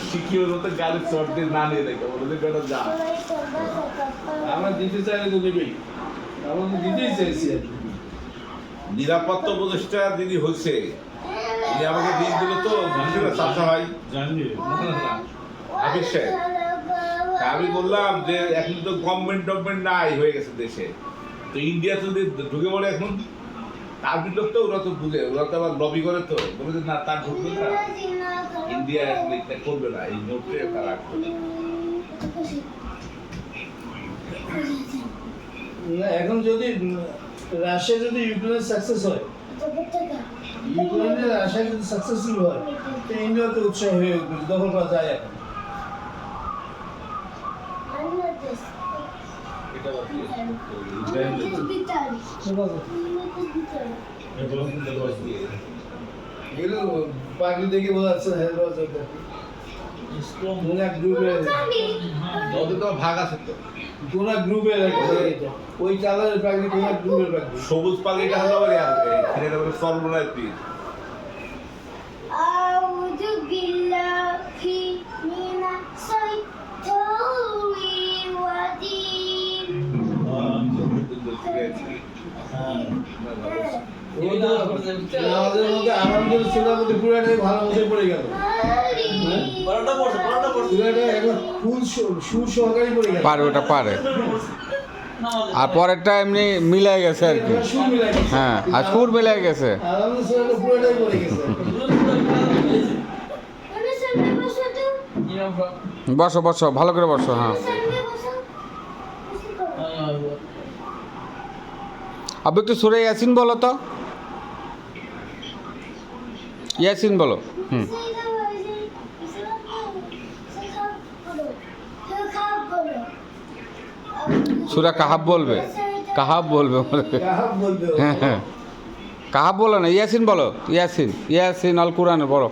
শিখিয়ে তো গাড়ির চট দিয়ে না নিয়ে দেখে বলে যে বেটা যা আমরা দিতে চাইলে তো দেবেই, আমরা তো দিতেই চাইছি আর কি। নিরাপত্তা উপদেষ্টা যিনি হয়েছে উনি আমাকে দিন দিল তো চাচা ভাই জানি হাফিজ সাহেব। তা আমি বললাম যে এখন তো গভর্নমেন্ট নাই হয়ে গেছে দেশে, তো ইন্ডিয়া তো যদি ঢুকে পড়ে এখন তার বিলোক তো ওরা তো বুঝে, ওরা তো আবার লবি করে তো বলে যে না তার ঢুকবে না, ইন্ডিয়া আসলে এটা করবে না, এই নোটে তারা রাখবে না। না, এখন যদি রাশিয়া যদি ইউক্রেনের সাকসেস হয়, ইউক্রেনের রাশিয়া যদি সাকসেসফুল হয়, তো ইন্ডিয়া তো উৎসাহ হয়ে উঠবে, দখল করা যায় এখন। এটা আবার কি? এগুলো পাগলি দেখে বোঝা যাচ্ছে হায়দ্রাবাদ কোনা গ্রুপের, ওদের তো ভাগ আছে তো। কোনা গ্রুপের ওই কালারের পাগলি, কোনা গ্রুপের পাগলি। সবুজ পাগড়িটা হলো আবার এখানে বলে সর্বনায় পীর। أعوذ بالله من الشيطان الرجيم ওই তো আমাদের মধ্যে আনন্দের ছোটার মধ্যে পুরাটাই ভালো মতো পড়ে গেল। পুরাটা একবার ফুল সুর সহকারী পড়ে গেল। পারে, ওটা পারে। আর পরেরটা এমনি মিলাই গেছে আর কি। সুর মিলাই গেছে। হ্যাঁ, আর সুর মিলাই গেছে। আনন্দের ছোটাটা পুরাটাই পড়ে গেছে। বসো বসো, ভালো করে বসো। হ্যাঁ, আবু একটু সুরে ইয়াসিন বলো তো, ইয়াসিন বলো। হুম, সুরা কাহাব বলবে, কাহাব বলবে। কাহাব বলবে ও। হ্যাঁ হ্যাঁ, কাহাব বলো না, ইয়াসিন বলো। ইয়াসিন, ইয়াসিন আল কোরআনে বলো।